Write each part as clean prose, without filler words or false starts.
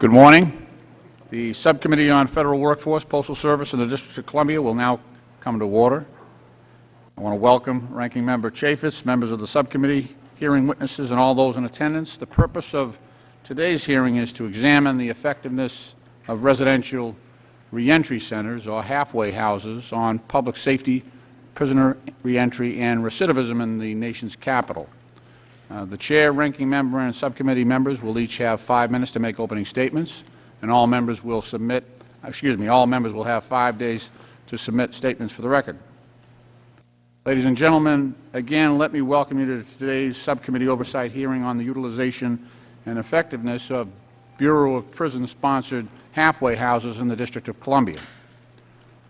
Good morning. The Subcommittee on Federal Workforce, Postal Service in the District of Columbia will now come to order. I want to welcome Ranking Member Chaffetz, members of the Subcommittee, hearing witnesses, and all those in attendance. The purpose of today's hearing is to examine the effectiveness of residential reentry centers, or halfway houses, on public safety, prisoner reentry, and recidivism in the nation's capital. The Chair, Ranking Member, and Subcommittee members will each have 5 minutes to make opening statements, and all members will have 5 days to submit statements for the record. Ladies and gentlemen, again, let me welcome you to today's Subcommittee Oversight hearing on the utilization and effectiveness of Bureau of Prisons-sponsored halfway houses in the District of Columbia,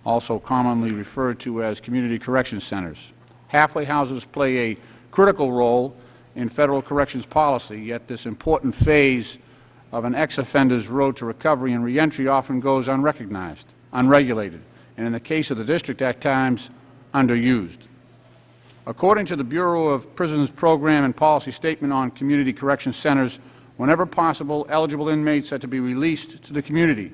also commonly referred to as community correction centers. Halfway houses play a critical role in federal corrections policy, yet this important phase of an ex-offender's road to recovery and reentry often goes unrecognized, unregulated, and in the case of the District, at times, underused. According to the Bureau of Prisons Program and Policy Statement on Community Correction Centers, whenever possible, eligible inmates are to be released to the community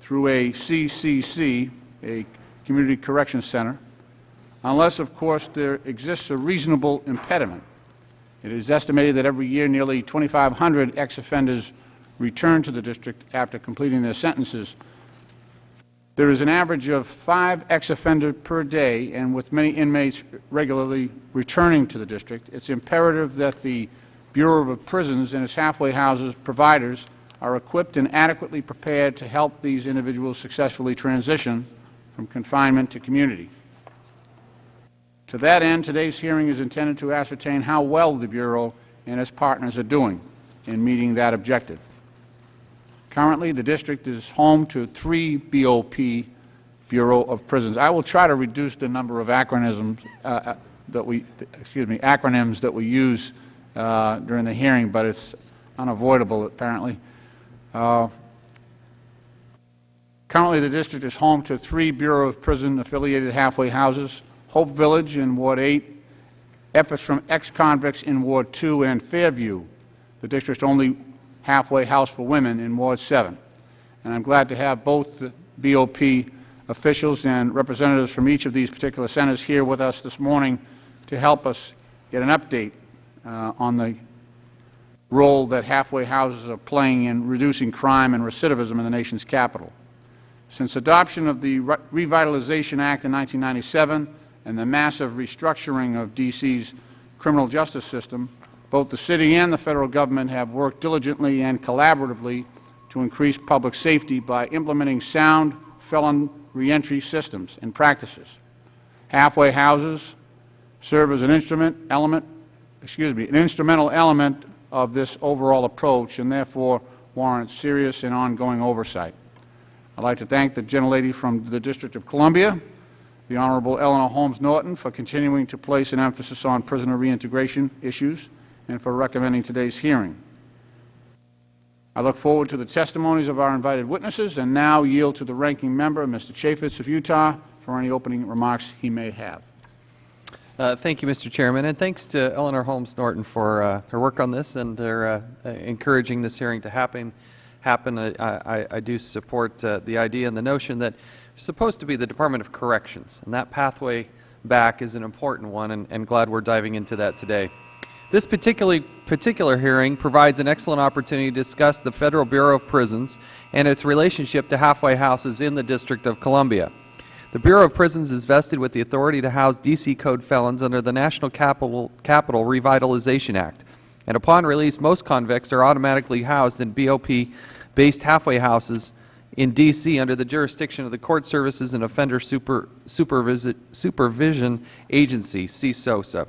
through a CCC, a Community Correction Center, unless, of course, there exists a reasonable impediment. It is estimated that every year nearly 2,500 ex-offenders return to the District after completing their sentences. There is an average of 5 ex-offenders per day, and with many inmates regularly returning to the District, it's imperative that the Bureau of Prisons and its halfway houses providers are equipped and adequately prepared to help these individuals successfully transition from confinement to community. To that end, today's hearing is intended to ascertain how well the Bureau and its partners are doing in meeting that objective. Currently, the District is home to 3 BOP, Bureau of Prisons. I will try to reduce the number of acronyms that we use during the hearing, but it's unavoidable, apparently. Currently, the District is home to 3 Bureau of Prison-affiliated halfway houses: Hope Village in Ward 8, efforts from ex-convicts in Ward 2, and Fairview, the District's only halfway house for women, in Ward 7. And I'm glad to have both the BOP officials and representatives from each of these particular centers here with us this morning to help us get an update on the role that halfway houses are playing in reducing crime and recidivism in the nation's capital. Since adoption of the Revitalization Act in 1997 and the massive restructuring of D.C.'s criminal justice system, both the City and the Federal Government have worked diligently and collaboratively to increase public safety by implementing sound felon reentry systems and practices. Halfway houses serve as an instrumental element of this overall approach and therefore warrant serious and ongoing oversight. I'd like to thank the gentlelady from the District of Columbia, the Honorable Eleanor Holmes Norton, for continuing to place an emphasis on prisoner reintegration issues and for recommending today's hearing. I look forward to the testimonies of our invited witnesses and now yield to the Ranking Member, Mr. Chaffetz of Utah, for any opening remarks he may have. Thank you, Mr. Chairman, and thanks to Eleanor Holmes Norton for her work on this and her encouraging this hearing to happen. I do support the idea and the notion that it's supposed to be the Department of Corrections, and that pathway back is an important one, and glad we're diving into that today. This particular hearing provides an excellent opportunity to discuss the Federal Bureau of Prisons and its relationship to halfway houses in the District of Columbia. The Bureau of Prisons is vested with the authority to house D.C. Code felons under the National Capital Revitalization Act, and upon release, most convicts are automatically housed in BOP-based halfway houses in D.C. under the jurisdiction of the Court Services and Offender Supervision Agency, CSOSA.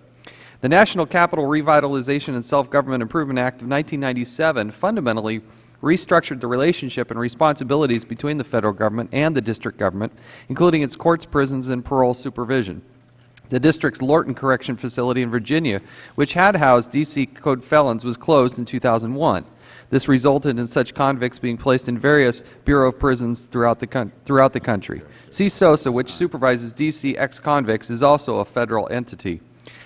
The National Capital Revitalization and Self-Government Improvement Act of 1997 fundamentally restructured the relationship and responsibilities between the Federal Government and the District Government, including its courts, prisons, and parole supervision. The District's Lorton Correction Facility in Virginia, which had housed D.C. Code felons, was closed in 2001. This resulted in such convicts being placed in various Bureau of Prisons throughout the country. CSOSA, which supervises D.C. ex-convicts, is also a Federal entity.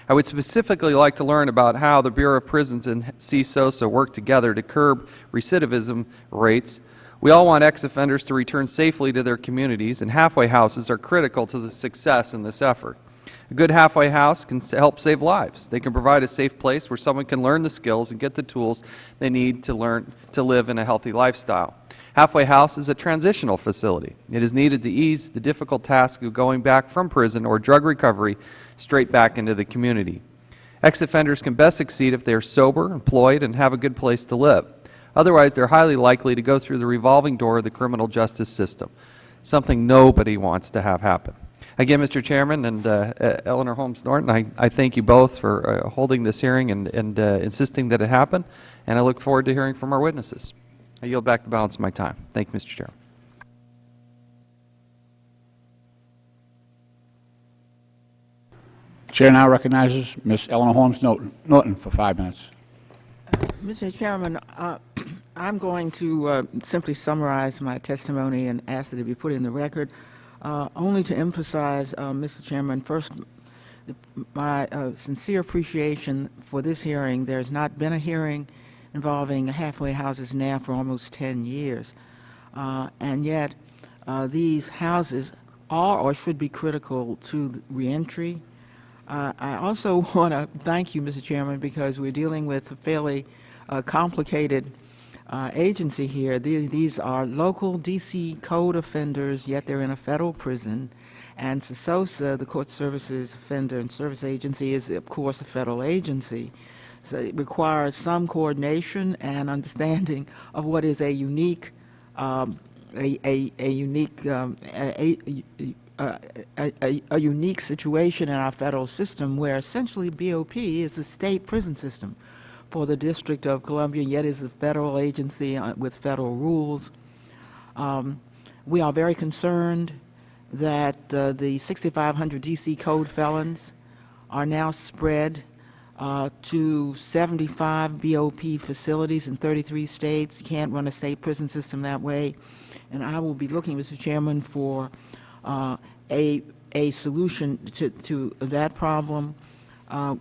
I would specifically like to learn about how the Bureau of Prisons and CSOSA work together to curb recidivism rates. We all want ex-offenders to return safely to their communities, and halfway houses are critical to the success in this effort. A good halfway house can help save lives. They can provide a safe place where someone can learn the skills and get the tools they need to learn to live in a healthy lifestyle. Halfway house is a transitional facility. It is needed to ease the difficult task of going back from prison or drug recovery straight back into the community. Ex-offenders can best succeed if they are sober, employed, and have a good place to live. Otherwise, they're highly likely to go through the revolving door of the criminal justice system, something nobody wants to have happen. Again, Mr. Chairman and Eleanor Holmes Norton, I thank you both for holding this hearing and insisting that it happen, and I look forward to hearing from our witnesses. I yield back the balance of my time. Thank you, Mr. Chairman. Chair now recognizes Ms. Eleanor Holmes Norton for 5 minutes. Mr. Chairman, I'm going to simply summarize my testimony and ask that it be put in the record. Only to emphasize, Mr. Chairman, first, my sincere appreciation for this hearing. There's not been a hearing involving halfway houses now for almost 10 years. And yet, these houses are or should be critical to reentry. I also want to thank you, Mr. Chairman, because we're dealing with a fairly complicated agency here. These are local D.C. code offenders, yet they're in a federal prison. And CSOSA, the Court Services Offender and Service Agency, is, of course, a federal agency. So it requires some coordination and understanding of what is a unique, unique situation in our federal system, where essentially BOP is a state prison system for the District of Columbia, yet is a federal agency with federal rules. We are very concerned that the 6,500 D.C. code felons are now spread to 75 BOP facilities in 33 states. You can't run a state prison system that way. And I will be looking, Mr. Chairman, for a solution to that problem.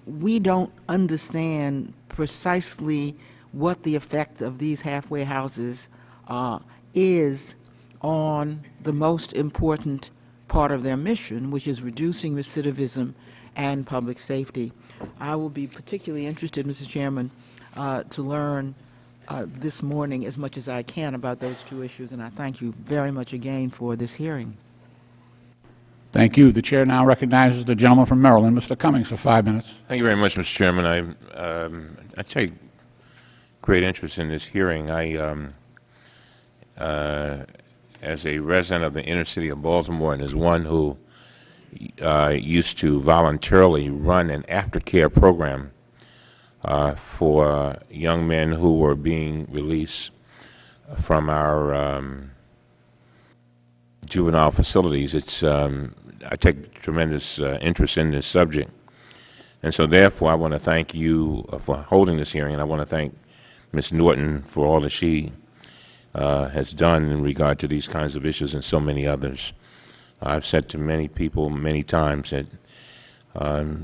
We don't understand precisely what the effect of these halfway houses is on the most important part of their mission, which is reducing recidivism and public safety. I will be particularly interested, Mr. Chairman, to learn this morning as much as I can about those two issues, and I thank you very much again for this hearing. Thank you. The Chair now recognizes the gentleman from Maryland, Mr. Cummings, for 5 minutes. Thank you very much, Mr. Chairman. I take great interest in this hearing. As a resident of the inner city of Baltimore and as one who used to voluntarily run an aftercare program for young men who were being released from our juvenile facilities, I take tremendous interest in this subject. And so therefore I want to thank you for holding this hearing, and I want to thank Ms. Norton for all that she has done in regard to these kinds of issues and so many others. I've said to many people many times that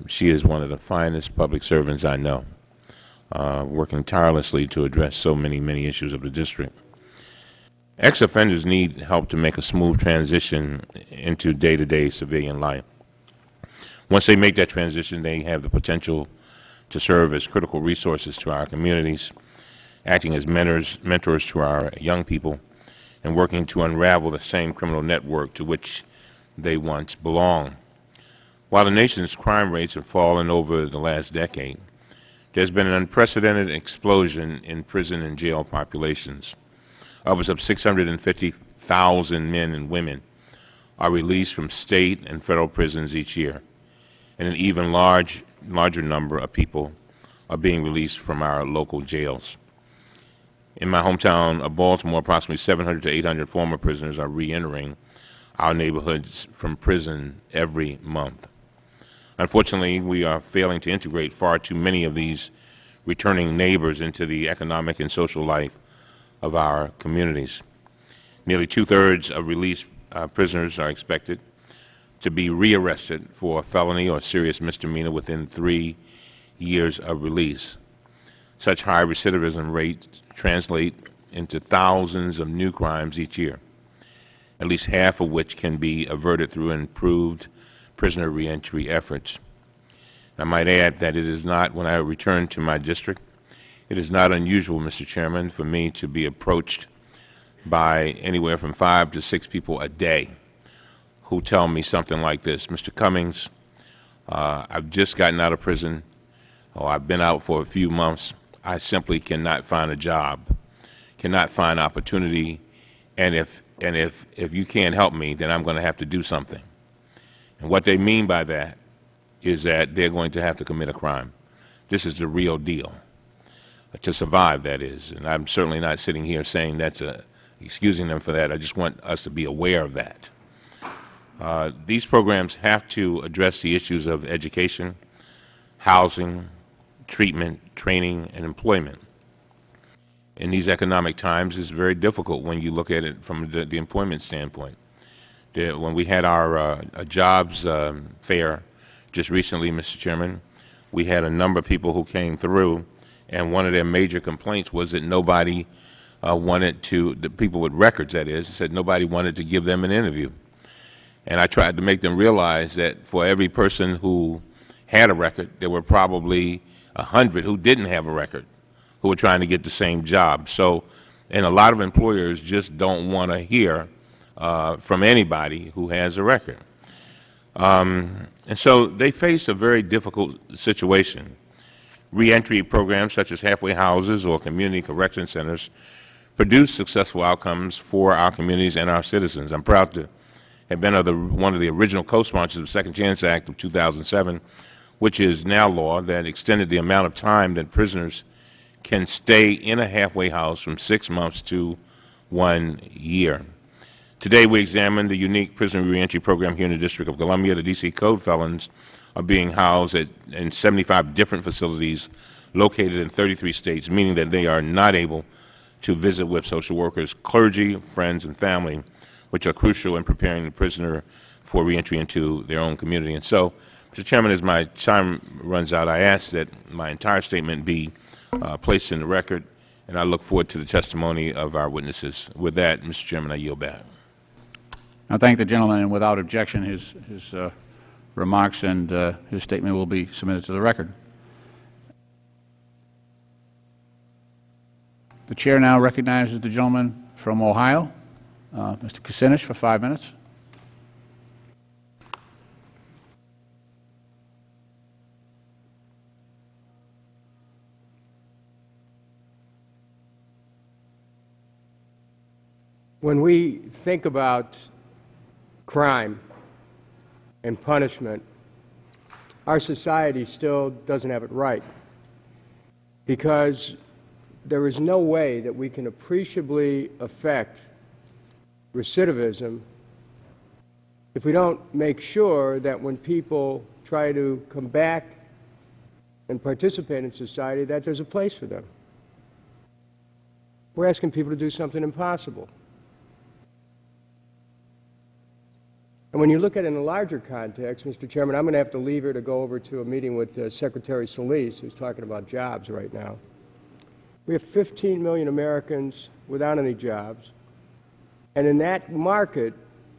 she is one of the finest public servants I know, working tirelessly to address so many issues of the district. Ex-offenders need help to make a smooth transition into day-to-day civilian life. Once they make that transition, they have the potential to serve as critical resources to our communities, acting as mentors to our young people, and working to unravel the same criminal network to which they once belonged. While the nation's crime rates have fallen over the last decade, there's been an unprecedented explosion in prison and jail populations. Upwards of 650,000 men and women are released from state and federal prisons each year, and an even larger number of people are being released from our local jails. In my hometown of Baltimore, approximately 700 to 800 former prisoners are reentering our neighborhoods from prison every month. Unfortunately, we are failing to integrate far too many of these returning neighbors into the economic and social life of our communities. Nearly two-thirds of released prisoners are expected to be rearrested for a felony or serious misdemeanor within 3 years of release. Such high recidivism rates translate into thousands of new crimes each year, at least half of which can be averted through improved prisoner reentry efforts. I might add that it is not, when I return to my district, it is not unusual, Mr. Chairman, for me to be approached by anywhere from 5 to 6 people a day who tell me something like this: Mr. Cummings, I've just gotten out of prison, or I've been out for a few months. I simply cannot find a job, cannot find opportunity, and if you can't help me, then I'm going to have to do something. And what they mean by that is that they're going to have to commit a crime. This is the real deal. To survive, that is. And I'm certainly not sitting here saying that's excusing them for that. I just want us to be aware of that. These programs have to address the issues of education, housing, treatment, training, and employment. In these economic times, it's very difficult when you look at it from the employment standpoint. When we had our jobs fair just recently, Mr. Chairman, we had a number of people who came through, and one of their major complaints was that nobody wanted to, the people with records, that is, said nobody wanted to give them an interview. And I tried to make them realize that for every person who had a record, there were probably 100 who didn't have a record, who were trying to get the same job. So, and a lot of employers just don't want to hear from anybody who has a record. And so they face a very difficult situation. Reentry programs such as halfway houses or community correction centers produce successful outcomes for our communities and our citizens. I'm proud to have been one of the original co-sponsors of the Second Chance Act of 2007, which is now law, that extended the amount of time that prisoners can stay in a halfway house from 6 months to 1 year. Today we examine the unique prisoner reentry program here in the District of Columbia. The D.C. Code felons are being housed in 75 different facilities located in 33 states, meaning that they are not able to visit with social workers, clergy, friends, and family, which are crucial in preparing the prisoner for reentry into their own community. And so, Mr. Chairman, as my time runs out, I ask that my entire statement be placed in the record, and I look forward to the testimony of our witnesses. With that, Mr. Chairman, I yield back. I thank the gentleman, and without objection, his remarks and his statement will be submitted to the record. The Chair now recognizes the gentleman from Ohio, Mr. Kucinich, for 5 minutes. When we think about crime and punishment, our society still doesn't have it right, because there is no way that we can appreciably affect recidivism if we don't make sure that when people try to come back and participate in society, that there's a place for them. We're asking people to do something impossible. And when you look at it in a larger context, Mr. Chairman, I'm going to have to leave here to go over to a meeting with Secretary Solis, who's talking about jobs right now. We have 15 million Americans without any jobs. And in that market,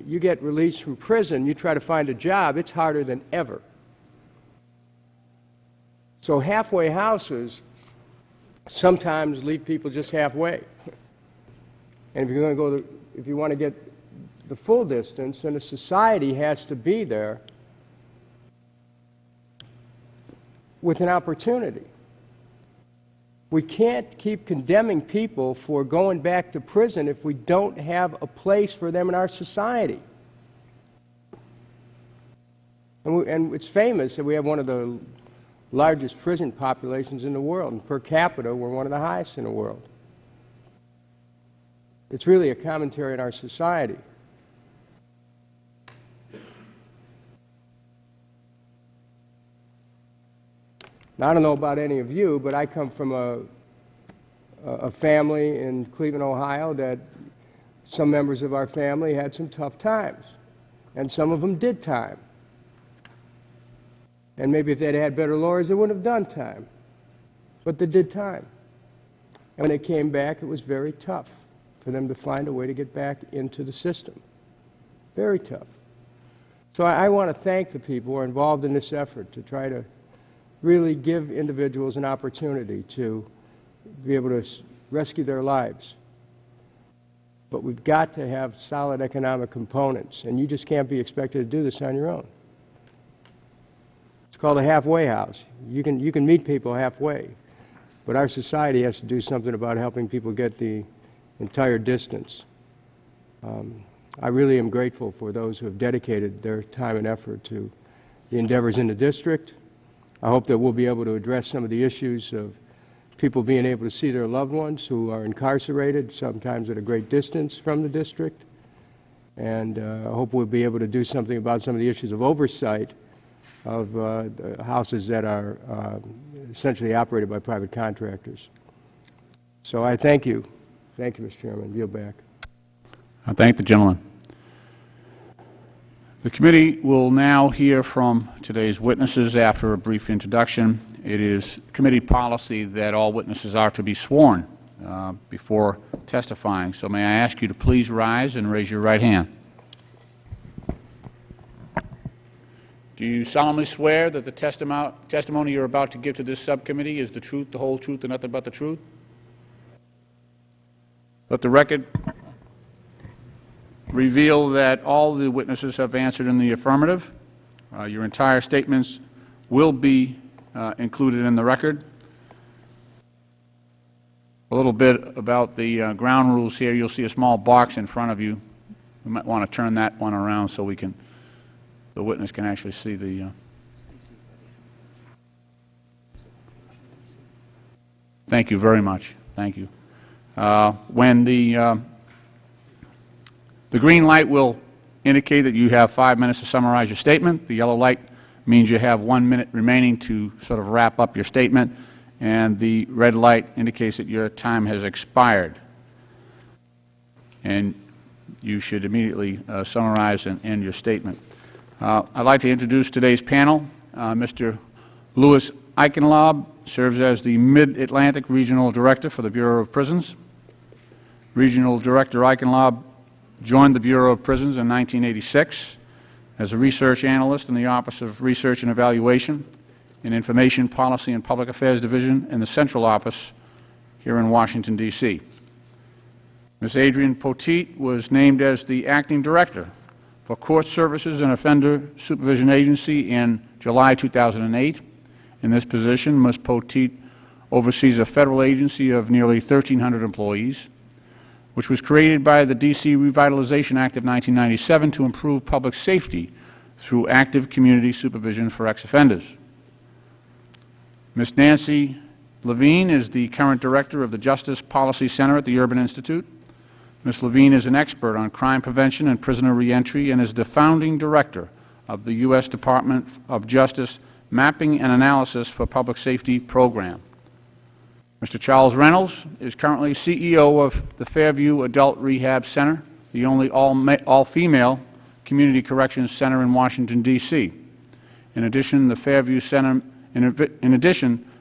you get released from prison, you try to find a job, it's harder than ever. So halfway houses sometimes leave people just halfway. And if you're going to go, if you want to get the full distance, then a society has to be there with an opportunity. We can't keep condemning people for going back to prison if we don't have a place for them in our society. And it's famous that we have one of the largest prison populations in the world, and per capita we're one of the highest in the world. It's really a commentary on our society. Now, I don't know about any of you, but I come from a family in Cleveland, Ohio, that some members of our family had some tough times. and some of them did time. And maybe if they'd had better lawyers, they wouldn't have done time. But they did time. And when they came back, it was very tough for them to find a way to get back into the system. Very tough. So I want to thank the people who are involved in this effort to try to really give individuals an opportunity to be able to rescue their lives. But we've got to have solid economic components, and you just can't be expected to do this on your own. It's called a halfway house. You can meet people halfway, but our society has to do something about helping people get the entire distance. I really am grateful for those who have dedicated their time and effort to the endeavors in the district. I hope that we'll be able to address some of the issues of people being able to see their loved ones who are incarcerated, sometimes at a great distance from the district. And I hope we'll be able to do something about some of the issues of oversight of the houses that are essentially operated by private contractors. So I thank you. Thank you, Mr. Chairman. Yield back. I thank the gentleman. The committee will now hear from today's witnesses after a brief introduction. It is committee policy that all witnesses are to be sworn before testifying. So may I ask you to please rise and raise your right hand. Do you solemnly swear that the testimony you are about to give to this subcommittee is the truth, the whole truth, and nothing but the truth? Let the record reveal that all the witnesses have answered in the affirmative. Your entire statements will be included in the record. A little bit about the ground rules here. You'll see a small box in front of you. We might want to turn that one around so the witness can actually see the Thank you very much. Thank you. When the green light will indicate that you have 5 minutes to summarize your statement. The yellow light means you have 1 minute remaining to sort of wrap up your statement, and the red light indicates that your time has expired. And you should immediately summarize and end your statement. I'd like to introduce today's panel. Mr. Louis Eichenlaub serves as the Mid-Atlantic Regional Director for the Bureau of Prisons. Regional Director Eichenlaub joined the Bureau of Prisons in 1986 as a research analyst in the Office of Research and Evaluation in Information Policy and Public Affairs Division in the Central Office here in Washington, D.C. Ms. Adrienne Poteet was named as the Acting Director for Court Services and Offender Supervision Agency in July 2008. In this position, Ms. Poteet oversees a federal agency of nearly 1,300 employees, which was created by the D.C. Revitalization Act of 1997 to improve public safety through active community supervision for ex-offenders. Ms. Nancy Levine is the current Director of the Justice Policy Center at the Urban Institute. Ms. Levine is an expert on crime prevention and prisoner reentry and is the founding director of the U.S. Department of Justice Mapping and Analysis for Public Safety Program. Mr. Charles Reynolds is currently CEO of the Fairview Adult Rehab Center, the only all-female community corrections center in Washington, D.C. In addition, the Fairview Center, Mr.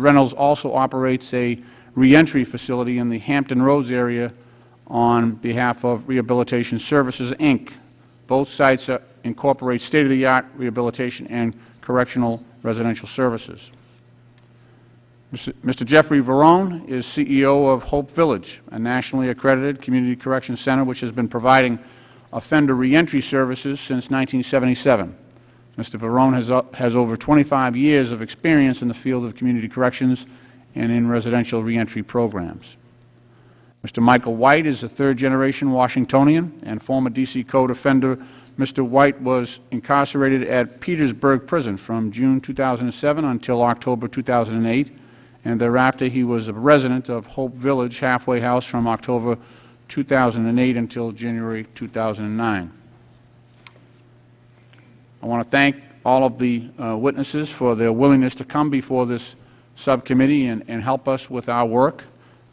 Reynolds also operates a reentry facility in the Hampton Roads area on behalf of Rehabilitation Services, Inc. Both sites incorporate state-of-the-art rehabilitation and correctional residential services. Mr. Jeffrey Verone is CEO of Hope Village, a nationally accredited community correction center which has been providing offender reentry services since 1977. Mr. Verone has over 25 years of experience in the field of community corrections and in residential reentry programs. Mr. Michael White is a third-generation Washingtonian and former D.C. Code offender. Mr. White was incarcerated at Petersburg Prison from June 2007 until October 2008, and thereafter he was a resident of Hope Village halfway house from October 2008 until January 2009. I want to thank all of the witnesses for their willingness to come before this subcommittee and help us with our work.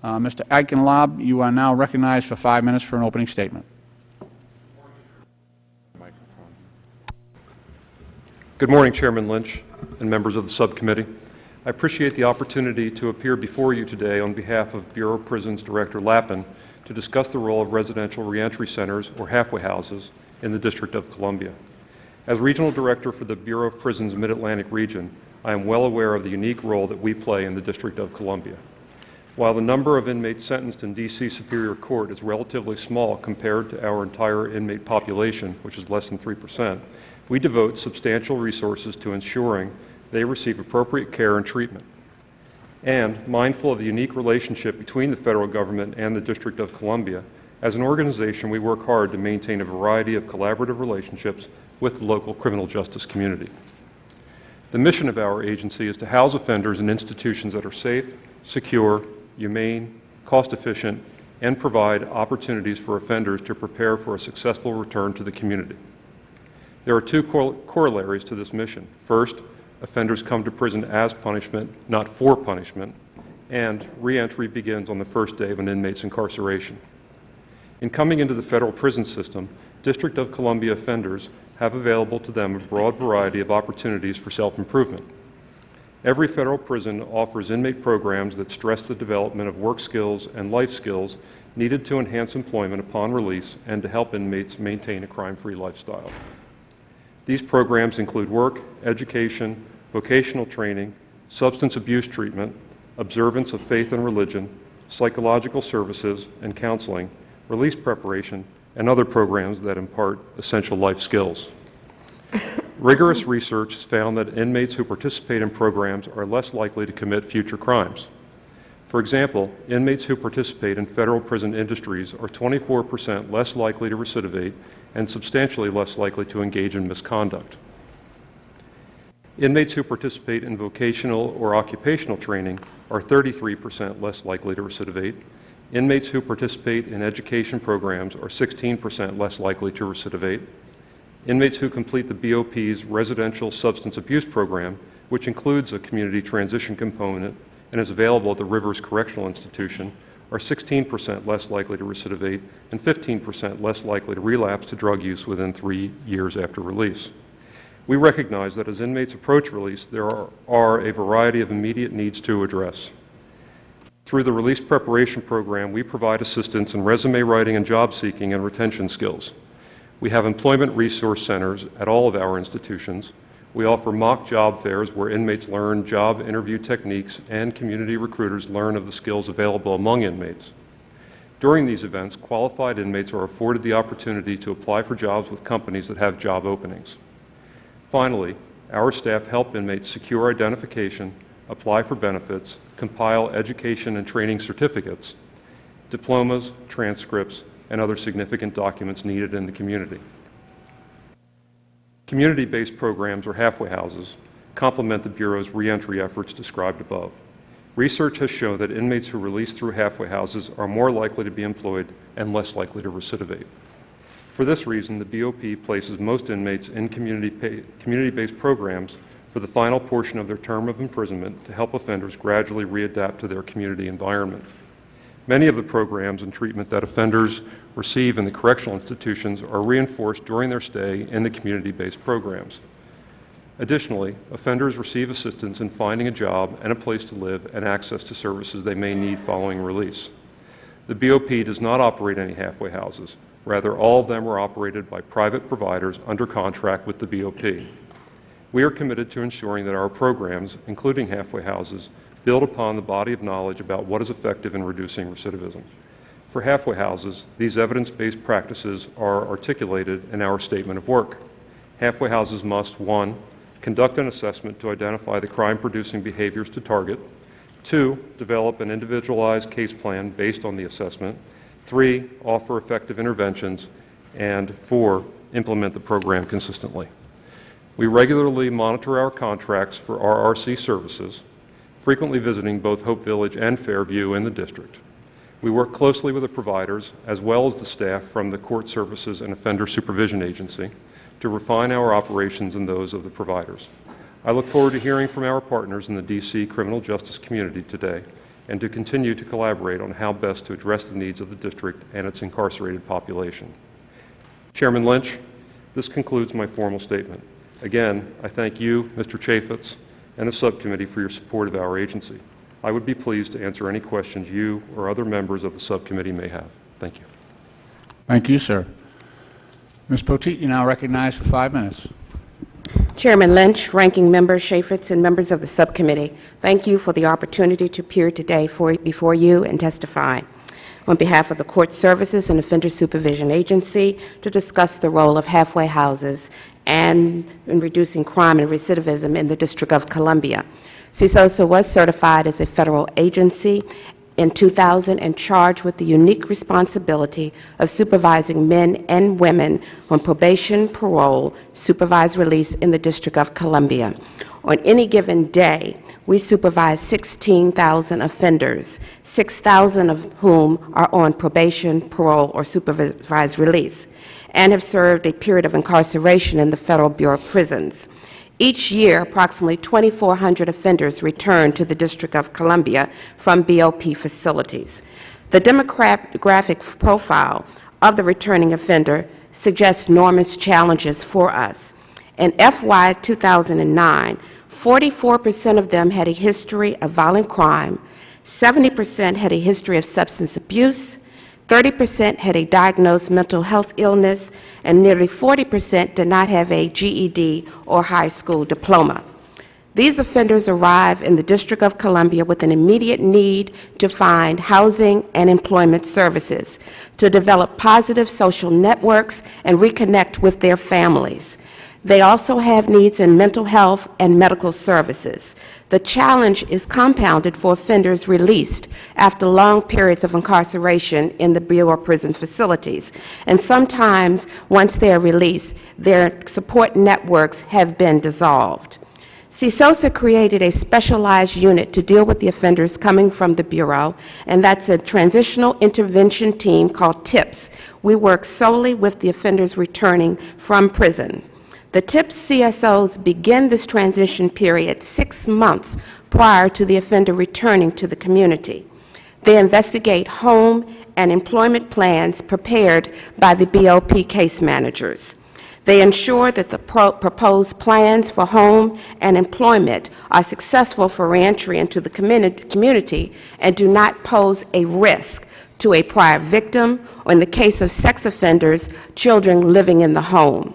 Mr. Eichenlaub, you are now recognized for 5 minutes for an opening statement. Good morning, Chairman Lynch and members of the subcommittee. I appreciate the opportunity to appear before you today on behalf of Bureau of Prisons Director Lappin to discuss the role of residential reentry centers, or halfway houses, in the District of Columbia. As Regional Director for the Bureau of Prisons Mid-Atlantic region, I am well aware of the unique role that we play in the District of Columbia. While the number of inmates sentenced in D.C. Superior Court is relatively small compared to our entire inmate population, which is less than 3%, we devote substantial resources to ensuring they receive appropriate care and treatment. And, mindful of the unique relationship between the federal government and the District of Columbia, as an organization we work hard to maintain a variety of collaborative relationships with the local criminal justice community. The mission of our agency is to house offenders in institutions that are safe, secure, humane, cost-efficient, and provide opportunities for offenders to prepare for a successful return to the community. There are two corollaries to this mission. First, offenders come to prison as punishment, not for punishment, and reentry begins on the first day of an inmate's incarceration. In coming into the federal prison system, District of Columbia offenders have available to them a broad variety of opportunities for self-improvement. Every federal prison offers inmate programs that stress the development of work skills and life skills needed to enhance employment upon release and to help inmates maintain a crime-free lifestyle. These programs include work, education, vocational training, substance abuse treatment, observance of faith and religion, psychological services and counseling, release preparation, and other programs that impart essential life skills. Rigorous research has found that inmates who participate in programs are less likely to commit future crimes. For example, inmates who participate in federal prison industries are 24% less likely to recidivate and substantially less likely to engage in misconduct. Inmates who participate in vocational or occupational training are 33% less likely to recidivate. Inmates who participate in education programs are 16% less likely to recidivate. Inmates who complete the BOP's residential substance abuse program, which includes a community transition component and is available at the Rivers Correctional Institution, are 16% less likely to recidivate and 15% less likely to relapse to drug use within 3 years after release. We recognize that as inmates approach release, there are a variety of immediate needs to address. Through the release preparation program, we provide assistance in resume writing and job seeking and retention skills. We have employment resource centers at all of our institutions. We offer mock job fairs where inmates learn job interview techniques and community recruiters learn of the skills available among inmates. During these events, qualified inmates are afforded the opportunity to apply for jobs with companies that have job openings. Finally, our staff help inmates secure identification, apply for benefits, compile education and training certificates, diplomas, transcripts, and other significant documents needed in the community. Community-based programs, or halfway houses, complement the Bureau's reentry efforts described above. Research has shown that inmates who release through halfway houses are more likely to be employed and less likely to recidivate. For this reason, the BOP places most inmates in community-based programs for the final portion of their term of imprisonment to help offenders gradually readapt to their community environment. Many of the programs and treatment that offenders receive in the correctional institutions are reinforced during their stay in the community-based programs. Additionally, offenders receive assistance in finding a job and a place to live and access to services they may need following release. The BOP does not operate any halfway houses. Rather, all of them are operated by private providers under contract with the BOP. We are committed to ensuring that our programs, including halfway houses, build upon the body of knowledge about what is effective in reducing recidivism. For halfway houses, these evidence-based practices are articulated in our statement of work. Halfway houses must, 1, conduct an assessment to identify the crime-producing behaviors to target, 2, develop an individualized case plan based on the assessment, 3, offer effective interventions, and 4, implement the program consistently. We regularly monitor our contracts for RRC services, frequently visiting both Hope Village and Fairview in the district. We work closely with the providers, as well as the staff from the Court Services and Offender Supervision Agency, to refine our operations and those of the providers. I look forward to hearing from our partners in the D.C. criminal justice community today, and to continue to collaborate on how best to address the needs of the district and its incarcerated population. Chairman Lynch, this concludes my formal statement. Again, I thank you, Mr. Chaffetz, and the subcommittee for your support of our agency. I would be pleased to answer any questions you or other members of the subcommittee may have. Thank you. Thank you, sir. Ms. Poteet, you now recognized for 5 minutes. Chairman Lynch, Ranking Member Chaffetz, and members of the subcommittee, thank you for the opportunity to appear today before you and testify on behalf of the Court Services and Offender Supervision Agency to discuss the role of halfway houses and in reducing crime and recidivism in the District of Columbia. CSOSA was certified as a federal agency in 2000 and charged with the unique responsibility of supervising men and women on probation, parole, supervised release in the District of Columbia. On any given day, we supervise 16,000 offenders, 6,000 of whom are on probation, parole, or supervised release, and have served a period of incarceration in the Federal Bureau of Prisons. Each year, approximately 2,400 offenders return to the District of Columbia from BOP facilities. The demographic profile of the returning offender suggests enormous challenges for us. In FY 2009, 44% of them had a history of violent crime, 70% had a history of substance abuse, 30% had a diagnosed mental health illness, and nearly 40% did not have a GED or high school diploma. These offenders arrive in the District of Columbia with an immediate need to find housing and employment services, to develop positive social networks and reconnect with their families. They also have needs in mental health and medical services. The challenge is compounded for offenders released after long periods of incarceration in the Bureau of Prison facilities. And sometimes, once they are released, their support networks have been dissolved. CSOSA created a specialized unit to deal with the offenders coming from the Bureau, and that's a transitional intervention team called TIPS. We work solely with the offenders returning from prison. The TIPS CSOs begin this transition period 6 months prior to the offender returning to the community. They investigate home and employment plans prepared by the BOP case managers. They ensure that the proposed plans for home and employment are successful for reentry into the community and do not pose a risk to a prior victim, or in the case of sex offenders, children living in the home.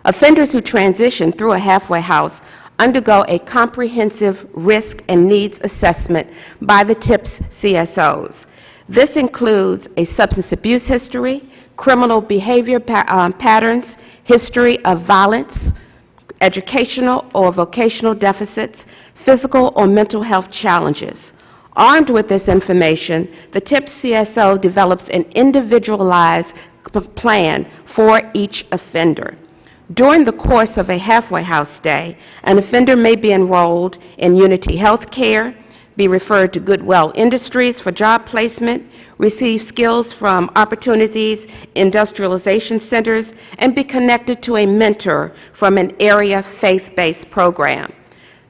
Offenders who transition through a halfway house undergo a comprehensive risk and needs assessment by the TIPS CSOs. This includes a substance abuse history, criminal behavior patterns, history of violence, educational or vocational deficits, physical or mental health challenges. Armed with this information, the TIPS CSO develops an individualized plan for each offender. During the course of a halfway house stay, an offender may be enrolled in Unity Health Care, be referred to Goodwill Industries for job placement, receive skills from Opportunities Industrialization Centers, and be connected to a mentor from an area faith-based program.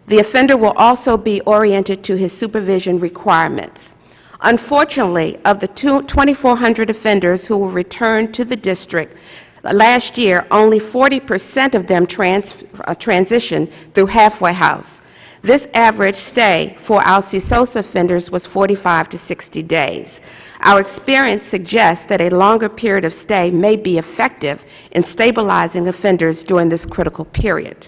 The offender will also be oriented to his supervision requirements. Unfortunately, of the 2,400 offenders who will return to the district, last year, only 40% of them transitioned through halfway house. This average stay for our CSOSA offenders was 45 to 60 days. Our experience suggests that a longer period of stay may be effective in stabilizing offenders during this critical period.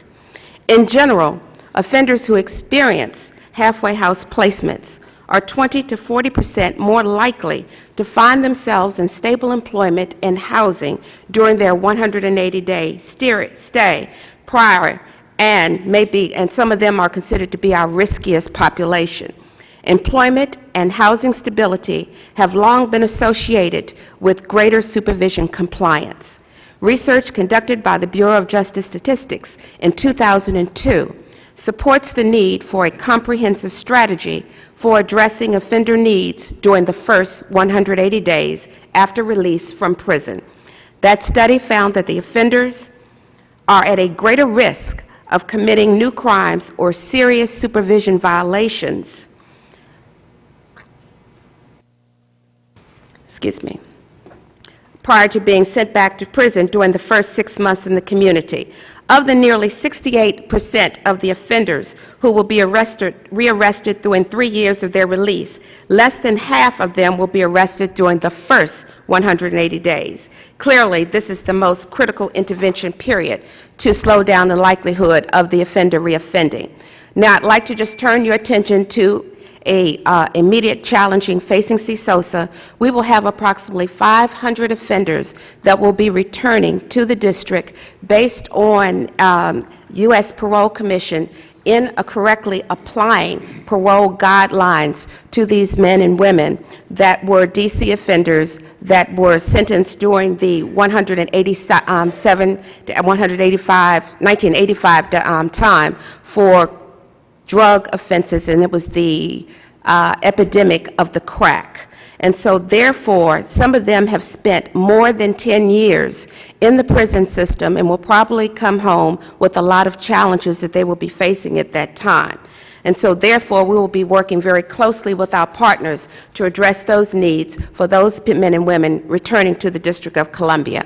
In general, offenders who experience halfway house placements are 20 to 40% more likely to find themselves in stable employment and housing during their 180-day stay prior, and some of them are considered to be our riskiest population. Employment and housing stability have long been associated with greater supervision compliance. Research conducted by the Bureau of Justice Statistics in 2002 supports the need for a comprehensive strategy for addressing offender needs during the first 180 days after release from prison. That study found that the offenders are at a greater risk of committing new crimes or serious supervision violations, prior to being sent back to prison during the first 6 months in the community. Of the nearly 68% of the offenders who will be rearrested within 3 years of their release, less than half of them will be arrested during the first 180 days. Clearly, this is the most critical intervention period to slow down the likelihood of the offender reoffending. Now, I'd like to just turn your attention to a immediate challenging facing CSOSA. We will have approximately 500 offenders that will be returning to the district based on U.S. Parole Commission in correctly applying parole guidelines to these men and women that were D.C. offenders that were sentenced during the 1985 time for drug offenses, and it was the epidemic of the crack. And so, therefore, some of them have spent more than 10 years in the prison system and will probably come home with a lot of challenges that they will be facing at that time. And so, therefore, we will be working very closely with our partners to address those needs for those men and women returning to the District of Columbia.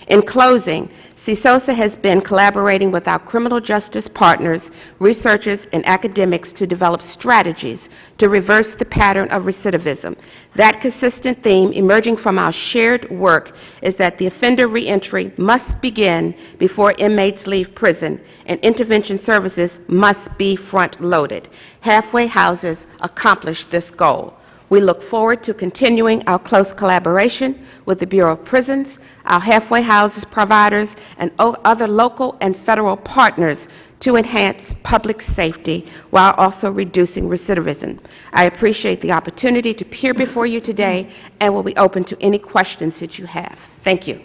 In closing, CSOSA has been collaborating with our criminal justice partners, researchers, and academics to develop strategies to reverse the pattern of recidivism. That consistent theme emerging from our shared work is that the offender reentry must begin before inmates leave prison, and intervention services must be front-loaded. Halfway houses accomplish this goal. We look forward to continuing our close collaboration with the Bureau of Prisons, our halfway houses providers, and other local and federal partners to enhance public safety while also reducing recidivism. I appreciate the opportunity to appear before you today and will be open to any questions that you have. Thank you.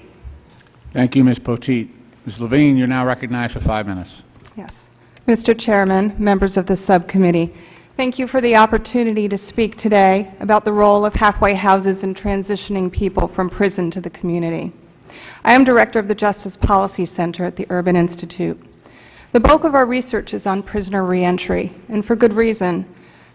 Thank you, Ms. Poteet. Ms. Levine, you're now recognized for 5 minutes. Yes. Mr. Chairman, members of the subcommittee, thank you for the opportunity to speak today about the role of halfway houses in transitioning people from prison to the community. I am director of the Justice Policy Center at the Urban Institute. The bulk of our research is on prisoner reentry, and for good reason.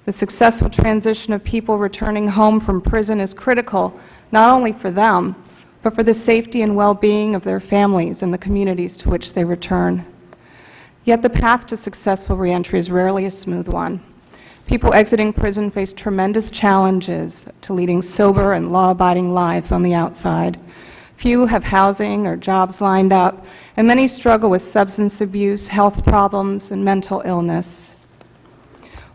The successful transition of people returning home from prison is critical not only for them, but for the safety and well-being of their families and the communities to which they return. Yet the path to successful reentry is rarely a smooth one. People exiting prison face tremendous challenges to leading sober and law-abiding lives on the outside. Few have housing or jobs lined up, and many struggle with substance abuse, health problems, and mental illness.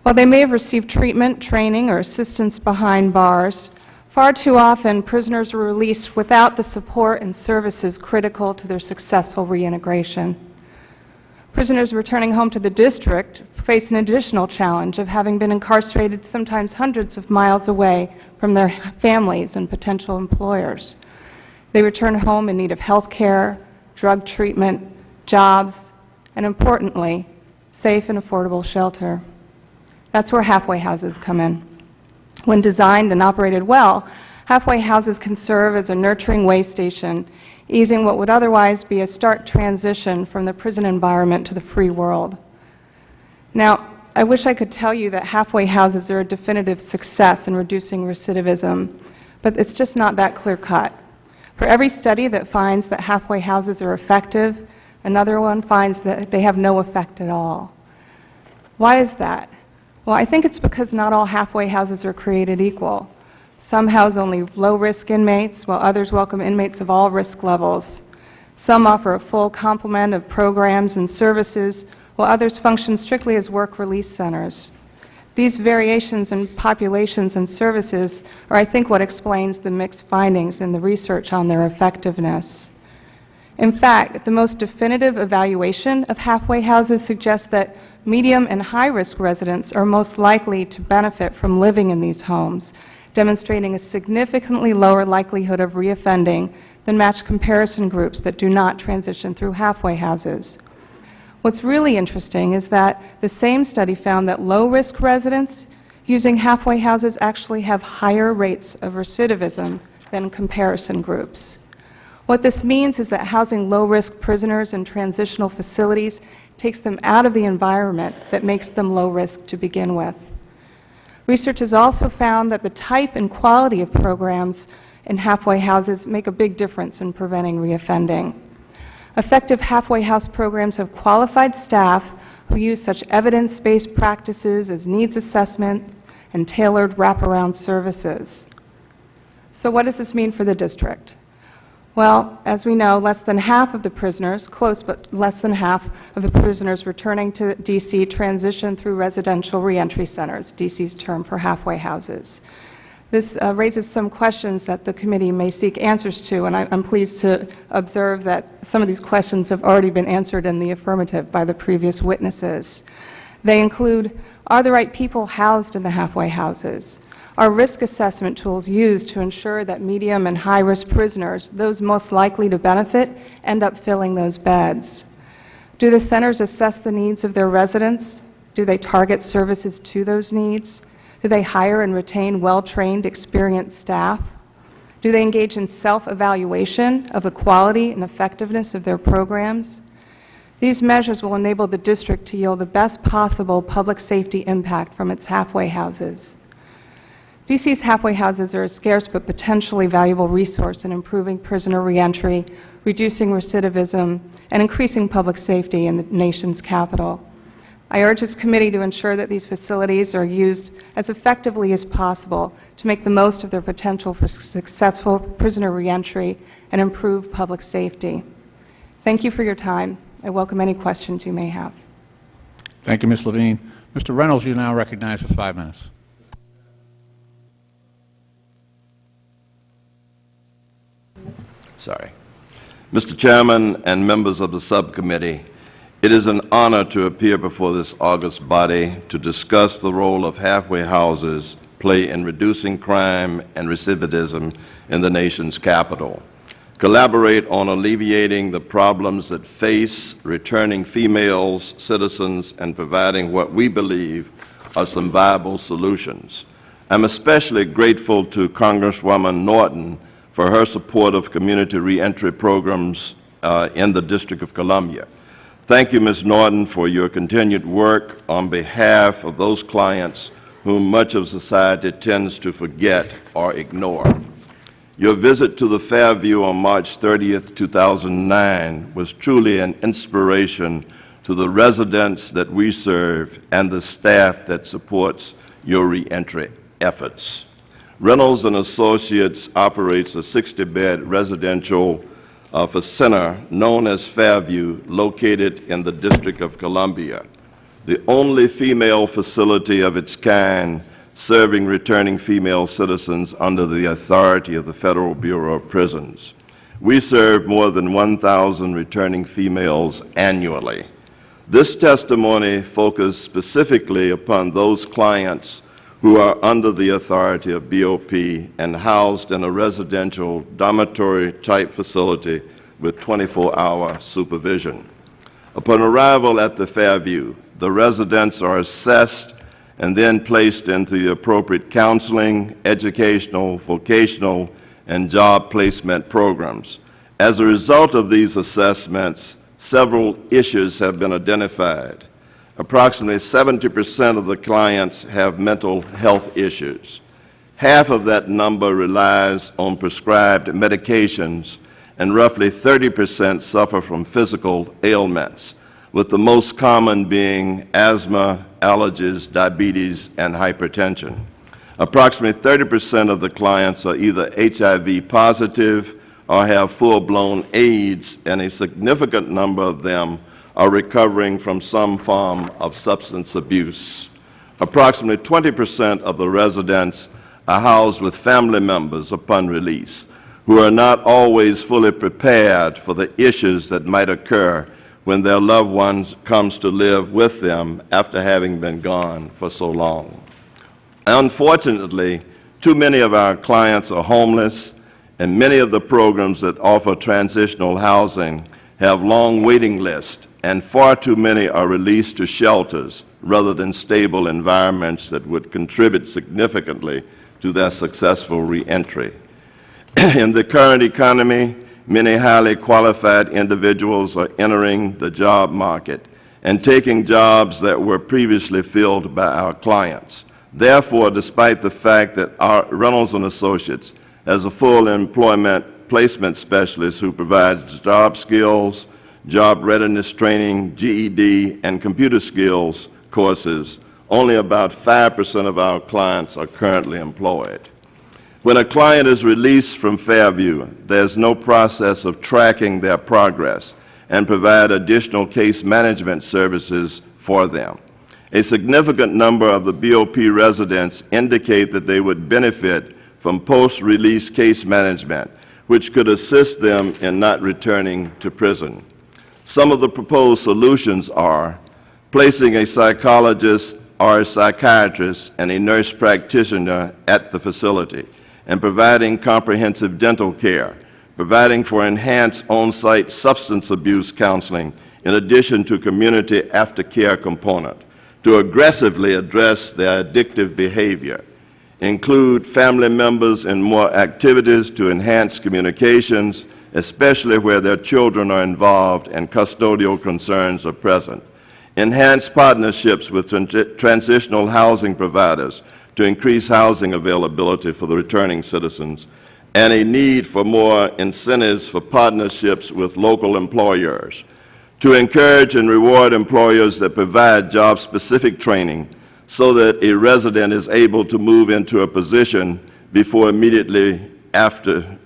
While they may have received treatment, training, or assistance behind bars, far too often prisoners are released without the support and services critical to their successful reintegration. Prisoners returning home to the district face an additional challenge of having been incarcerated sometimes hundreds of miles away from their families and potential employers. They return home in need of health care, drug treatment, jobs, and importantly, safe and affordable shelter. That's where halfway houses come in. When designed and operated well, halfway houses can serve as a nurturing way station, easing what would otherwise be a stark transition from the prison environment to the free world. Now, I wish I could tell you that halfway houses are a definitive success in reducing recidivism, but it's just not that clear-cut. For every study that finds that halfway houses are effective, another one finds that they have no effect at all. Why is that? Well, I think it's because not all halfway houses are created equal. Some house only low-risk inmates, while others welcome inmates of all risk levels. Some offer a full complement of programs and services, while others function strictly as work-release centers. These variations in populations and services are, I think, what explains the mixed findings in the research on their effectiveness. In fact, the most definitive evaluation of halfway houses suggests that medium and high-risk residents are most likely to benefit from living in these homes, demonstrating a significantly lower likelihood of reoffending than matched comparison groups that do not transition through halfway houses. What's really interesting is that the same study found that low-risk residents using halfway houses actually have higher rates of recidivism than comparison groups. What this means is that housing low-risk prisoners in transitional facilities takes them out of the environment that makes them low-risk to begin with. Research has also found that the type and quality of programs in halfway houses make a big difference in preventing reoffending. Effective halfway house programs have qualified staff who use such evidence-based practices as needs assessment and tailored wraparound services. So what does this mean for the district? Well, as we know, less than half of the prisoners, close but less than half of the prisoners returning to D.C. transition through residential reentry centers, D.C.'s term for halfway houses. This raises some questions that the committee may seek answers to, and I'm pleased to observe that some of these questions have already been answered in the affirmative by the previous witnesses. They include, are the right people housed in the halfway houses? Are risk assessment tools used to ensure that medium and high-risk prisoners, those most likely to benefit, end up filling those beds? Do the centers assess the needs of their residents? Do they target services to those needs? Do they hire and retain well-trained, experienced staff? Do they engage in self-evaluation of the quality and effectiveness of their programs? These measures will enable the district to yield the best possible public safety impact from its halfway houses. D.C.'s halfway houses are a scarce but potentially valuable resource in improving prisoner reentry, reducing recidivism, and increasing public safety in the nation's capital. I urge this committee to ensure that these facilities are used as effectively as possible to make the most of their potential for successful prisoner reentry and improve public safety. Thank you for your time. I welcome any questions you may have. Thank you, Ms. Levine. Mr. Reynolds, you now recognize for 5 minutes. Sorry. Mr. Chairman and members of the subcommittee, it is an honor to appear before this august body to discuss the role of halfway houses play in reducing crime and recidivism in the nation's capital, collaborate on alleviating the problems that face returning females, citizens, and providing what we believe are some viable solutions. I'm especially grateful to Congresswoman Norton for her support of community reentry programs in the District of Columbia. Thank you, Ms. Norton, for your continued work on behalf of those clients whom much of society tends to forget or ignore. Your visit to the Fairview on March 30th, 2009 was truly an inspiration to the residents that we serve and the staff that supports your reentry efforts. Reynolds and Associates operates a 60-bed residential center known as Fairview, located in the District of Columbia, the only female facility of its kind serving returning female citizens under the authority of the Federal Bureau of Prisons. We serve more than 1,000 returning females annually. This testimony focused specifically upon those clients who are under the authority of BOP and housed in a residential dormitory-type facility with 24-hour supervision. Upon arrival at the Fairview, the residents are assessed and then placed into the appropriate counseling, educational, vocational, and job placement programs. As a result of these assessments, several issues have been identified. Approximately 70% of the clients have mental health issues. Half of that number relies on prescribed medications, and roughly 30% suffer from physical ailments, with the most common being asthma, allergies, diabetes, and hypertension. Approximately 30% of the clients are either HIV positive or have full-blown AIDS, and a significant number of them are recovering from some form of substance abuse. Approximately 20% of the residents are housed with family members upon release, who are not always fully prepared for the issues that might occur when their loved ones comes to live with them after having been gone for so long. Unfortunately, too many of our clients are homeless, and many of the programs that offer transitional housing have long waiting lists, and far too many are released to shelters rather than stable environments that would contribute significantly to their successful reentry. In the current economy, many highly qualified individuals are entering the job market and taking jobs that were previously filled by our clients. Therefore, despite the fact that our Reynolds and Associates has a full employment placement specialist who provides job skills, job readiness training, GED, and computer skills courses, only about 5% of our clients are currently employed. When a client is released from Fairview, there's no process of tracking their progress and provide additional case management services for them. A significant number of the BOP residents indicate that they would benefit from post-release case management, which could assist them in not returning to prison. Some of the proposed solutions are placing a psychologist or a psychiatrist and a nurse practitioner at the facility, and providing comprehensive dental care, providing for enhanced on-site substance abuse counseling in addition to community aftercare component, to aggressively address their addictive behavior, include family members in more activities to enhance communications, especially where their children are involved and custodial concerns are present, enhance partnerships with transitional housing providers to increase housing availability for the returning citizens, and a need for more incentives for partnerships with local employers, to encourage and reward employers that provide job-specific training so that a resident is able to move into a position before immediately after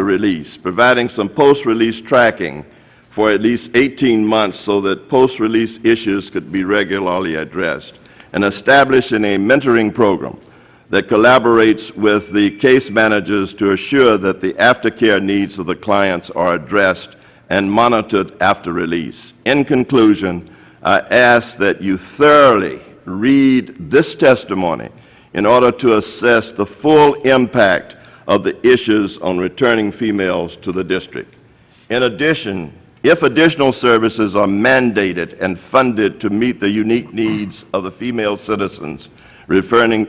release, providing some post-release tracking for at least 18 months so that post-release issues could be regularly addressed, and establishing a mentoring program that collaborates with the case managers to assure that the aftercare needs of the clients are addressed and monitored after release. In conclusion, I ask that you thoroughly read this testimony in order to assess the full impact of the issues on returning females to the district. In addition, if additional services are mandated and funded to meet the unique needs of the female citizens returning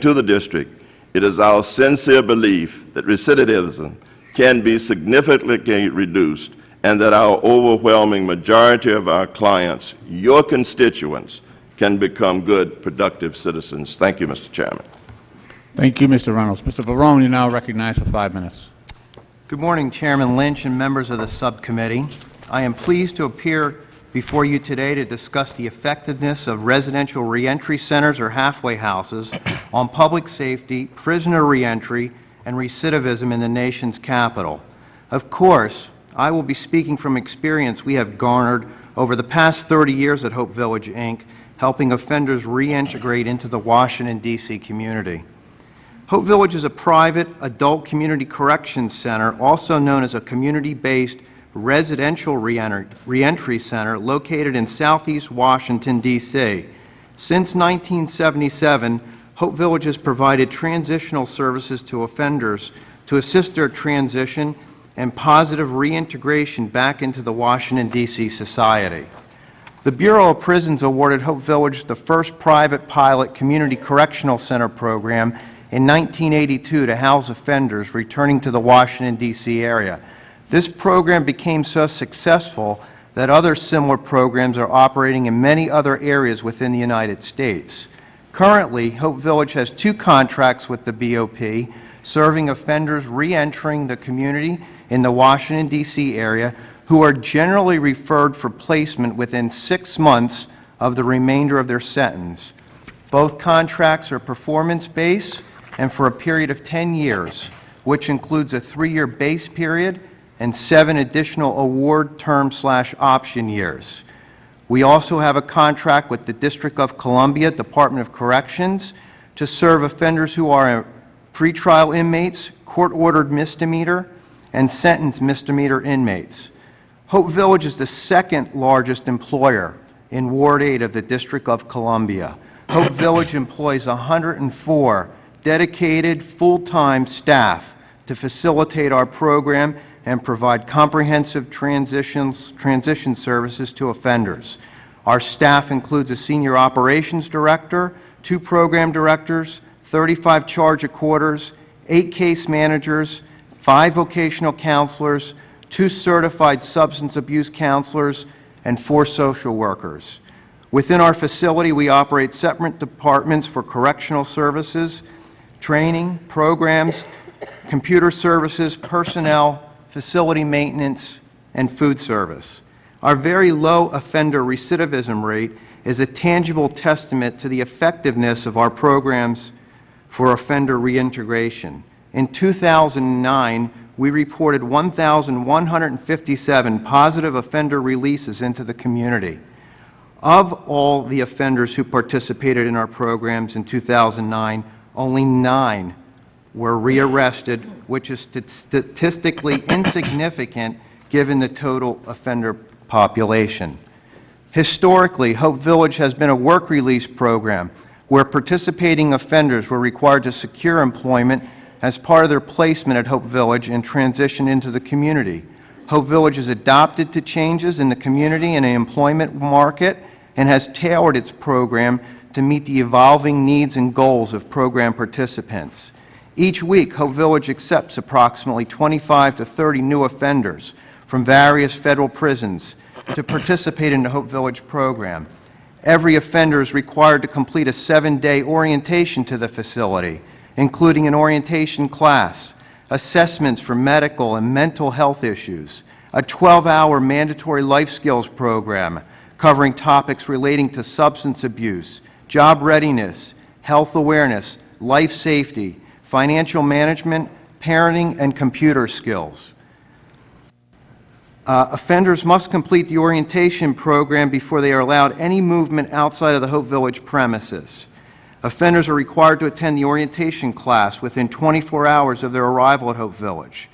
to the district, it is our sincere belief that recidivism can be significantly reduced and that our overwhelming majority of our clients, your constituents, can become good, productive citizens. Thank you, Mr. Chairman. Thank you, Mr. Reynolds. Mr. Varone, you now recognized for 5 minutes. Good morning, Chairman Lynch and members of the subcommittee. I am pleased to appear before you today to discuss the effectiveness of residential reentry centers or halfway houses on public safety, prisoner reentry, and recidivism in the nation's capital. Of course, I will be speaking from experience we have garnered over the past 30 years at Hope Village, Inc., helping offenders reintegrate into the Washington, D.C. community. Hope Village is a private adult community corrections center, also known as a community-based residential reentry center located in southeast Washington, D.C. Since 1977, Hope Village has provided transitional services to offenders to assist their transition and positive reintegration back into the Washington, D.C. society. The Bureau of Prisons awarded Hope Village the first private pilot community correctional center program in 1982 to house offenders returning to the Washington, D.C. area. This program became so successful that other similar programs are operating in many other areas within the United States. Currently, Hope Village has 2 contracts with the BOP, serving offenders re-entering the community in the Washington, D.C. area who are generally referred for placement within 6 months of the remainder of their sentence. Both contracts are performance-based and for a period of 10 years, which includes a 3-year base period and 7 additional award term/option years. We also have a contract with the District of Columbia Department of Corrections to serve offenders who are pretrial inmates, court-ordered misdemeanor, and sentenced misdemeanor inmates. Hope Village is the 2nd largest employer in Ward 8 of the District of Columbia. Hope Village employs 104 dedicated full-time staff to facilitate our program and provide comprehensive transition services to offenders. Our staff includes a senior operations director, 2 program directors, 35 charge of quarters, 8 case managers, 5 vocational counselors, 2 certified substance abuse counselors, and 4 social workers. Within our facility, we operate separate departments for correctional services, training, programs, computer services, personnel, facility maintenance, and food service. Our very low offender recidivism rate is a tangible testament to the effectiveness of our programs for offender reintegration. In 2009, we reported 1,157 positive offender releases into the community. Of all the offenders who participated in our programs in 2009, only 9 were rearrested, which is statistically insignificant given the total offender population. Historically, Hope Village has been a work release program where participating offenders were required to secure employment as part of their placement at Hope Village and transition into the community. Hope Village is adapted to changes in the community and the employment market and has tailored its program to meet the evolving needs and goals of program participants. Each week, Hope Village accepts approximately 25 to 30 new offenders from various federal prisons to participate in the Hope Village program. Every offender is required to complete a 7-day orientation to the facility, including an orientation class, assessments for medical and mental health issues, a 12-hour mandatory life skills program covering topics relating to substance abuse, job readiness, health awareness, life safety, financial management, parenting, and computer skills. Offenders must complete the orientation program before they are allowed any movement outside of the Hope Village premises. Offenders are required to attend the orientation class within 24 hours of their arrival at Hope Village.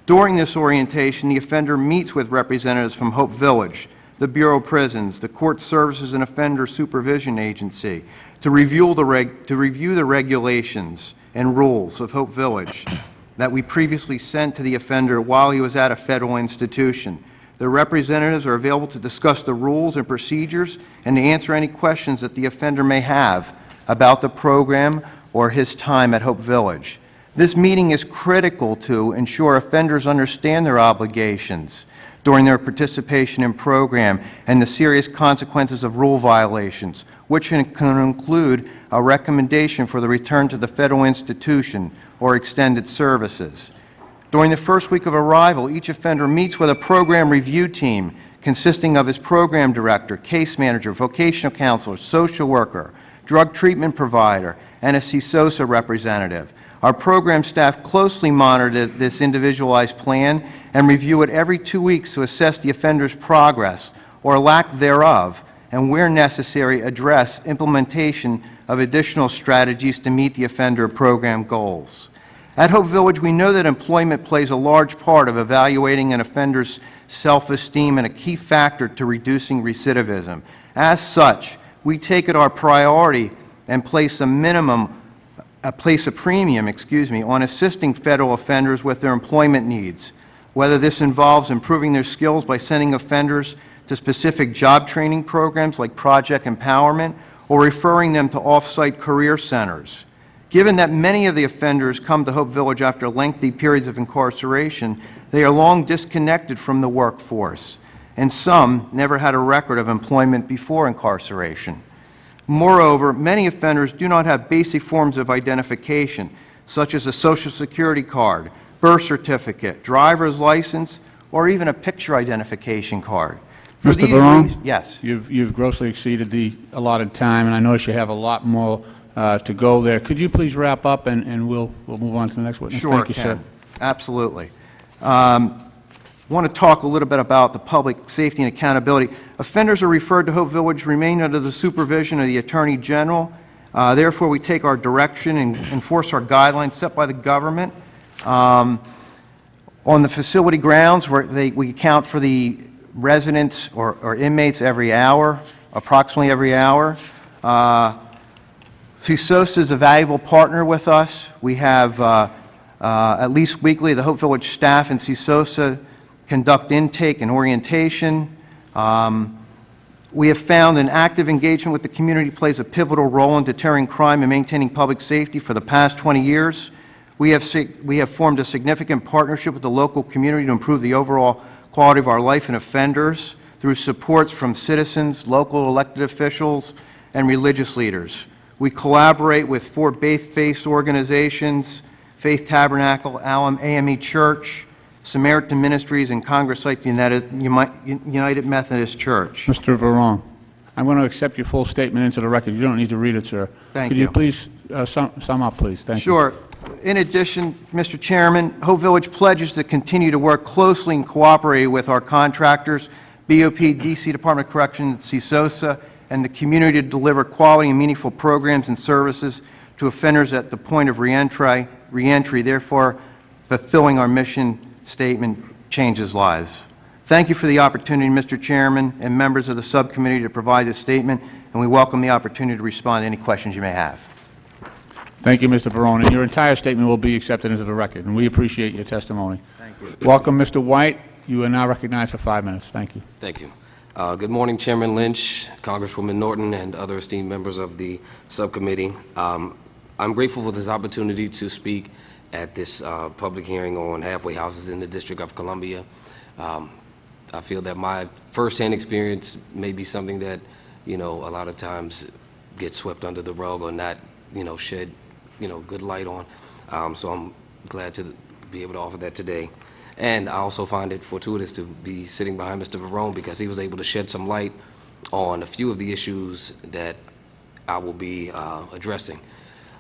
During this orientation, the offender meets with representatives from Hope Village, the Bureau of Prisons, the Court Services and Offender Supervision Agency, to review the regulations and rules of Hope Village that we previously sent to the offender while he was at a federal institution. The representatives are available to discuss the rules and procedures and to answer any questions that the offender may have about the program or his time at Hope Village. This meeting is critical to ensure offenders understand their obligations during their participation in program and the serious consequences of rule violations, which can include a recommendation for the return to the federal institution or extended services. During the first week of arrival, each offender meets with a program review team consisting of his program director, case manager, vocational counselor, social worker, drug treatment provider, and a CSOSA representative. Our program staff closely monitor this individualized plan and review it every 2 weeks to assess the offender's progress or lack thereof, and where necessary, address implementation of additional strategies to meet the offender program goals. At Hope Village, we know that employment plays a large part of evaluating an offender's self-esteem and a key factor to reducing recidivism. As such, we take it our priority and place a premium on assisting federal offenders with their employment needs, whether this involves improving their skills by sending offenders to specific job training programs like Project Empowerment or referring them to off-site career centers. Given that many of the offenders come to Hope Village after lengthy periods of incarceration, they are long disconnected from the workforce, and some never had a record of employment before incarceration. Moreover, many offenders do not have basic forms of identification, such as a Social Security card, birth certificate, driver's license, or even a picture identification card. Mr. Barone? Yes. You've grossly exceeded the allotted time, and I notice you have a lot more to go there. Could you please wrap up, and we'll move on to the next witness? Sure, Thank you, sir. Absolutely. I want to talk a little bit about the public safety and accountability. Offenders are referred to Hope Village remain under the supervision of the Attorney General. Therefore, we take our direction and enforce our guidelines set by the government. On the facility grounds, we account for the residents or inmates every hour, approximately every hour. CSOSA is a valuable partner with us. We have, at least weekly, the Hope Village staff and CSOSA conduct intake and orientation. We have found an active engagement with the community plays a pivotal role in deterring crime and maintaining public safety for the past 20 years. We have formed a significant partnership with the local community to improve the overall quality of our life and offenders through supports from citizens, local elected officials, and religious leaders. We collaborate with 4 faith-based organizations, Faith Tabernacle, AME Church, Samaritan Ministries, and Congress-Site United Methodist Church. Mr. Varone, I'm going to accept your full statement into the record. You don't need to read it, sir. Thank Could you. you please sum up, please? Thank you. Sure. In addition, Mr. Chairman, Hope Village pledges to continue to work closely and cooperate with our contractors, BOP, D.C. Department of Corrections, CSOSA, and the community to deliver quality and meaningful programs and services to offenders at the point of reentry, therefore fulfilling our mission statement, changes lives. Thank you for the opportunity, Mr. Chairman and members of the subcommittee, to provide this statement, and we welcome the opportunity to respond to any questions you may have. Thank you, Mr. Varone. And your entire statement will be accepted into the record, and we appreciate your testimony. Thank you. Welcome, Mr. White. You are now recognized for 5 minutes. Thank you. Thank you. Good morning, Chairman Lynch, Congresswoman Norton, and other esteemed members of the subcommittee. I'm grateful for this opportunity to speak at this public hearing on halfway houses in the District of Columbia. I feel that my firsthand experience may be something that, a lot of times gets swept under the rug or not, shed, good light on. So I'm glad to be able to offer that today. And I also find it fortuitous to be sitting behind Mr. Varone because he was able to shed some light on a few of the issues that I will be addressing.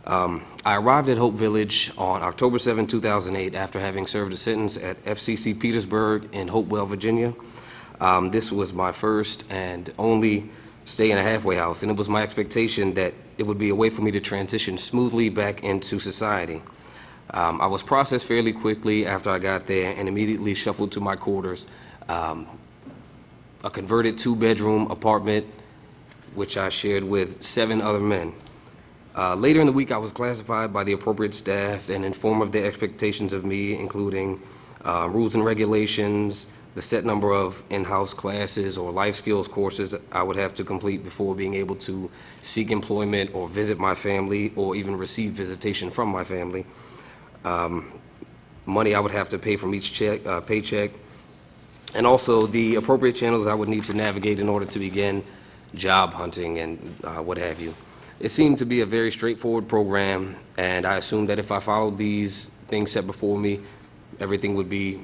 I arrived at Hope Village on October 7, 2008, after having served a sentence at FCC Petersburg in Hopewell, Virginia. This was my first and only stay in a halfway house, and it was my expectation that it would be a way for me to transition smoothly back into society. I was processed fairly quickly after I got there and immediately shuffled to my quarters, a converted 2-bedroom apartment, which I shared with 7 other men. Later in the week, I was classified by the appropriate staff and informed of their expectations of me, including rules and regulations, the set number of in-house classes or life skills courses I would have to complete before being able to seek employment or visit my family or even receive visitation from my family. Money I would have to pay from each paycheck, and also the appropriate channels I would need to navigate in order to begin job hunting and what have you. It seemed to be a very straightforward program, and I assumed that if I followed these things set before me, everything would be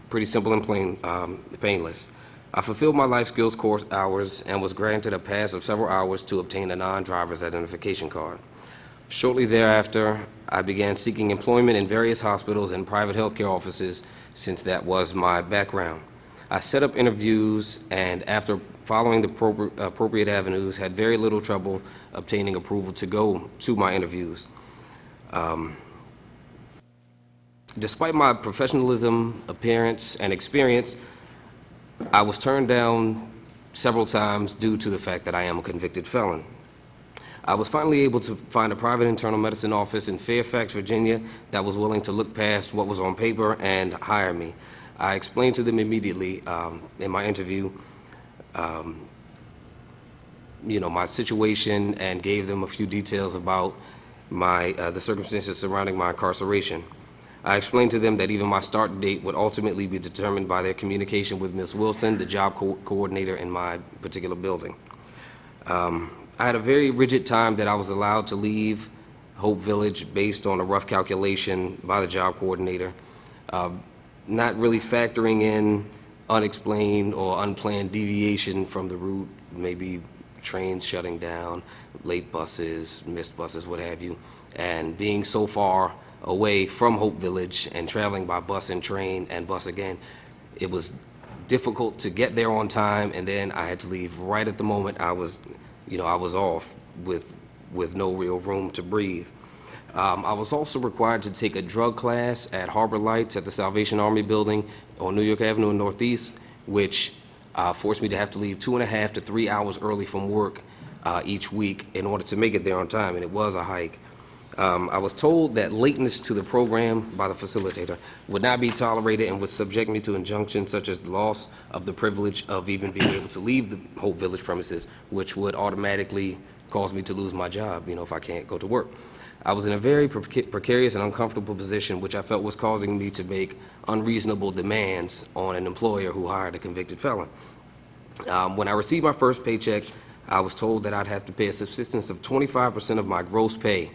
pretty simple and painless. I fulfilled my life skills course hours and was granted a pass of several hours to obtain a non-driver's identification card. Shortly thereafter, I began seeking employment in various hospitals and private healthcare offices, since that was my background. I set up interviews, and after following the appropriate avenues, had very little trouble obtaining approval to go to my interviews. Despite my professionalism, appearance, and experience, I was turned down several times due to the fact that I am a convicted felon. I was finally able to find a private internal medicine office in Fairfax, Virginia, that was willing to look past what was on paper and hire me. I explained to them immediately in my interview, my situation, and gave them a few details about the circumstances surrounding my incarceration. I explained to them that even my start date would ultimately be determined by their communication with Ms. Wilson, the job coordinator in my particular building. I had a very rigid time that I was allowed to leave Hope Village based on a rough calculation by the job coordinator, not really factoring in unexplained or unplanned deviation from the route, maybe trains shutting down, late buses, missed buses, what have you, and being so far away from Hope Village and traveling by bus and train and bus again, it was difficult to get there on time, and then I had to leave right at the moment I was off with no real room to breathe. I was also required to take a drug class at Harbor Lights at the Salvation Army building on New York Avenue in Northeast, which forced me to have to leave 2.5 to 3 hours early from work each week in order to make it there on time, and it was a hike. I was told that lateness to the program by the facilitator would not be tolerated and would subject me to injunctions such as the loss of the privilege of even being able to leave the Hope Village premises, which would automatically cause me to lose my job, if I can't go to work. I was in a very precarious and uncomfortable position, which I felt was causing me to make unreasonable demands on an employer who hired a convicted felon. When I received my first paycheck, I was told that I'd have to pay a subsistence of 25% of my gross pay,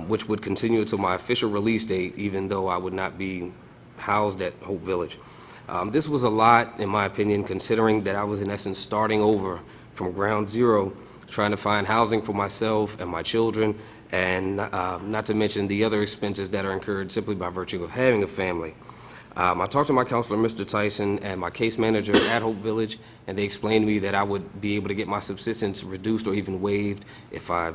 which would continue until my official release date, even though I would not be housed at Hope Village. This was a lot, in my opinion, considering that I was in essence starting over from ground zero, trying to find housing for myself and my children, and not to mention the other expenses that are incurred simply by virtue of having a family. I talked to my counselor, Mr. Tyson, and my case manager at Hope Village, and they explained to me that I would be able to get my subsistence reduced or even waived if I,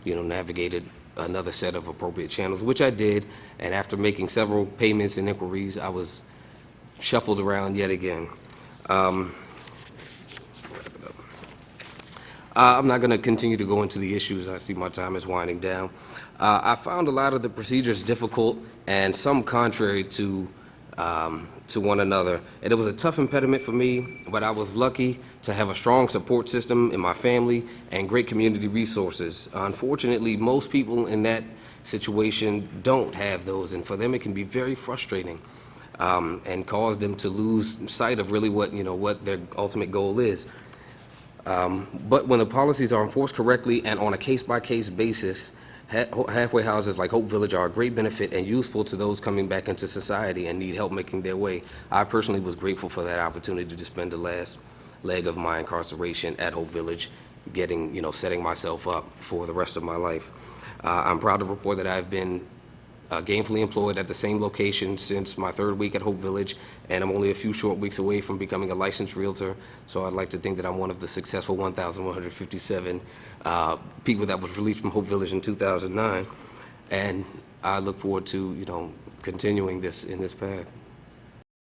navigated another set of appropriate channels, which I did, and after making several payments and inquiries, I was shuffled around yet again. I'm not going to continue to go into the issues. I see my time is winding down. I found a lot of the procedures difficult and some contrary to one another. And it was a tough impediment for me, but I was lucky to have a strong support system in my family and great community resources. Unfortunately, most people in that situation don't have those, and for them it can be very frustrating and cause them to lose sight of really what their ultimate goal is. But when the policies are enforced correctly and on a case-by-case basis, halfway houses like Hope Village are a great benefit and useful to those coming back into society and need help making their way. I personally was grateful for that opportunity to spend the last leg of my incarceration at Hope Village, setting myself up for the rest of my life. I'm proud to report that I've been gainfully employed at the same location since my third week at Hope Village, and I'm only a few short weeks away from becoming a licensed realtor, so I'd like to think that I'm one of the successful 1,157 people that was released from Hope Village in 2009, and I look forward to, continuing this in this path.